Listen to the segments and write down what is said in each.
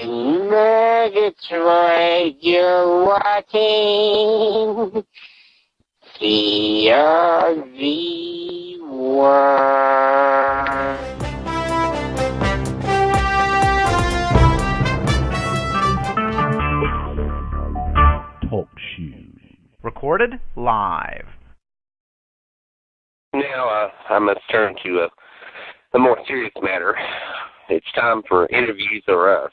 Murgatroyd, you're watching CRV World. Talk shoes. Recorded live. Now, I must turn to a more serious matter. It's time for interviews or us.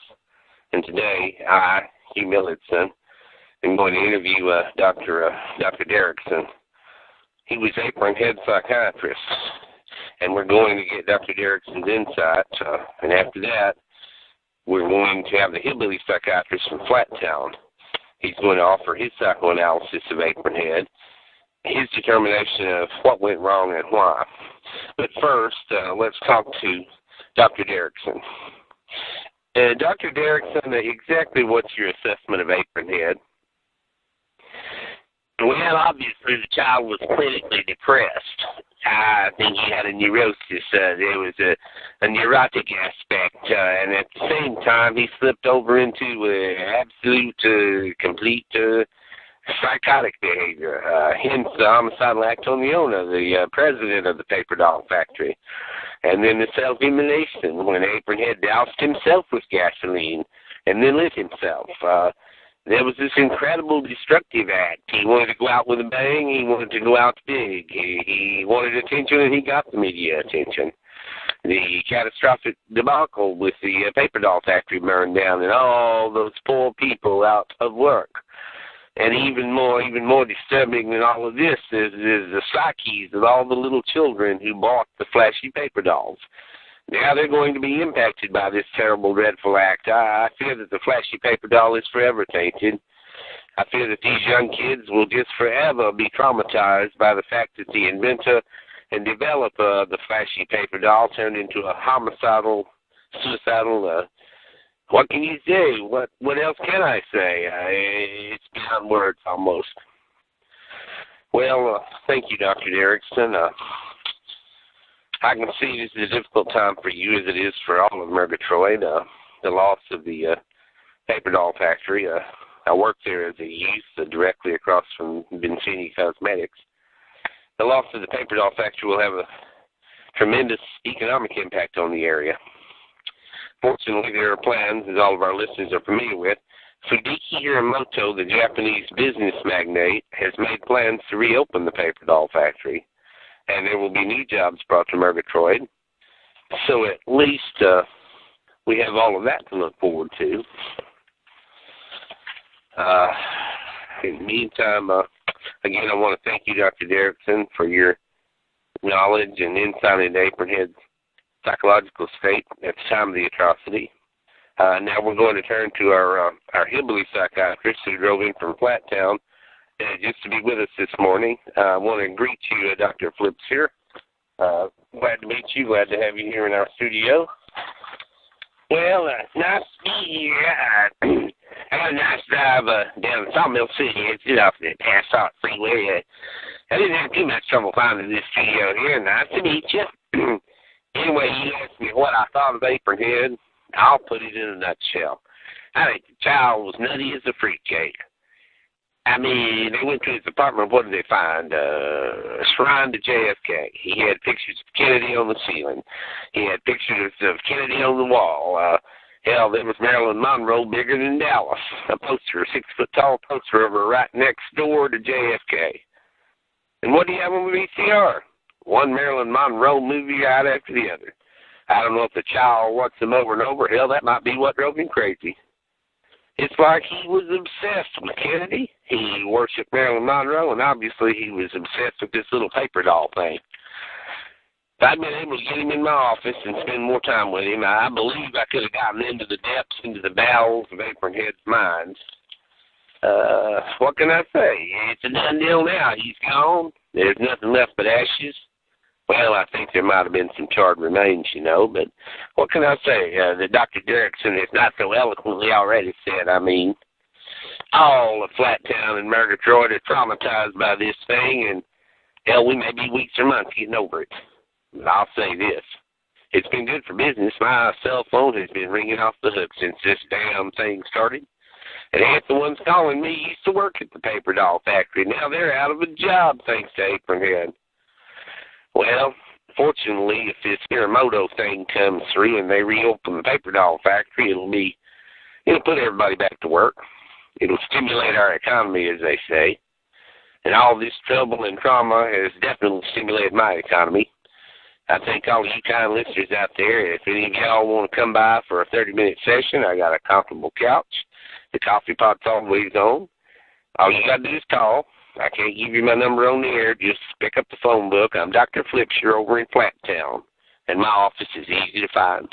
And today, I, Hugh Millicent, am going to interview Dr. Derrickson. He was APRONHEAD psychiatrist. And we're going to get Dr. Derrickson's insight. And after that, we're going to have the hillbilly psychiatrist from Flattown. He's going to offer his psychoanalysis of APRONHEAD, his determination of what went wrong and why. But first, let's talk to Dr. Derrickson. Dr. Derrickson, exactly what's your assessment of APRONHEAD? Well, obviously the child was clinically depressed. I think he had a neurosis. There was a neurotic aspect, and at the same time he slipped over into absolute, complete psychotic behavior. Hence the homicidal act on the owner, the president of the paper doll factory. And then the self-immolation when APRONHEAD doused himself with gasoline and then lit himself. There was this incredible destructive act. He wanted to go out with a bang. He wanted to go out big. He wanted attention, and he got the media attention. The catastrophic debacle with the paper doll factory burned down and all those poor people out of work. And even more disturbing than all of this is the psyches of all the little children who bought the flashy paper dolls. Now they're going to be impacted by this terrible, dreadful act. I fear that the flashy paper doll is forever tainted. I fear that these young kids will just forever be traumatized by the fact that the inventor and developer of the flashy paper doll turned into a homicidal, suicidal, what can you say? What else can I say? It's beyond words almost. Well, thank you, Dr. Derrickson. I can see this is a difficult time for you as it is for all of Murgatroyd. The loss of the paper doll factory. I worked there as a youth directly across from Vincini Cosmetics. The loss of the paper doll factory will have a tremendous economic impact on the area. Fortunately, there are plans, as all of our listeners are familiar with. Fudiki Hiramoto, the Japanese business magnate, has made plans to reopen the paper doll factory, and there will be new jobs brought to Murgatroyd. So at least we have all of that to look forward to. In the meantime, again, I want to thank you, Dr. Derrickson, for your knowledge and insight into APRONHEAD's psychological state at the time of the atrocity. Now we're going to turn to our hillbilly psychiatrist who drove in from Flattown just to be with us this morning. I want to greet you, Dr. Flips here. Glad to meet you. Glad to have you here in our studio. Well, nice to be here. I had a nice drive down to Sawmill City. It's off the Passat Freeway. I didn't have too much trouble finding this studio here. Nice to meet you. Anyway, you asked me what I thought of APRONHEAD. I'll put it in a nutshell. I think the child was nutty as a fruitcake. I mean, they went to his apartment. What did they find? A shrine to JFK. He had pictures of Kennedy on the ceiling. He had pictures of Kennedy on the wall. Hell, there was Marilyn Monroe bigger than Dallas. A poster, a 6-foot-tall poster of her right next door to JFK. And what do you have on the VCR? One Marilyn Monroe movie right after the other. I don't know if the child watched them over and over. Hell, that might be what drove him crazy. It's like he was obsessed with Kennedy. He worshipped Marilyn Monroe, and obviously he was obsessed with this little paper doll thing. If I'd been able to get him in my office and spend more time with him, I believe I could have gotten into the depths, into the bowels of APRONHEAD's mind. What can I say? It's a done deal now. He's gone. There's nothing left but ashes. Well, I think there might have been some charred remains, but what can I say? That Dr. Derrickson has not so eloquently already said. I mean, all of Flattown and Murgatroyd are traumatized by this thing, and hell, we may be weeks or months getting over it. But I'll say this. It's been good for business. My cell phone has been ringing off the hook since this damn thing started. And half the ones calling me used to work at the paper doll factory. Now they're out of a job thanks to APRONHEAD. Well, fortunately, if this Hiramoto thing comes through and they reopen the paper doll factory, it'll put everybody back to work. It'll stimulate our economy, as they say. And all this trouble and trauma has definitely stimulated my economy. I think all of you kind listeners out there, if any of y'all want to come by for a 30-minute session, I got a comfortable couch. The coffee pot's always on. All you got to do is call. I can't give you my number on the air. Just pick up the phone book. I'm Dr. Flipsher over in Flat Town, and my office is easy to find.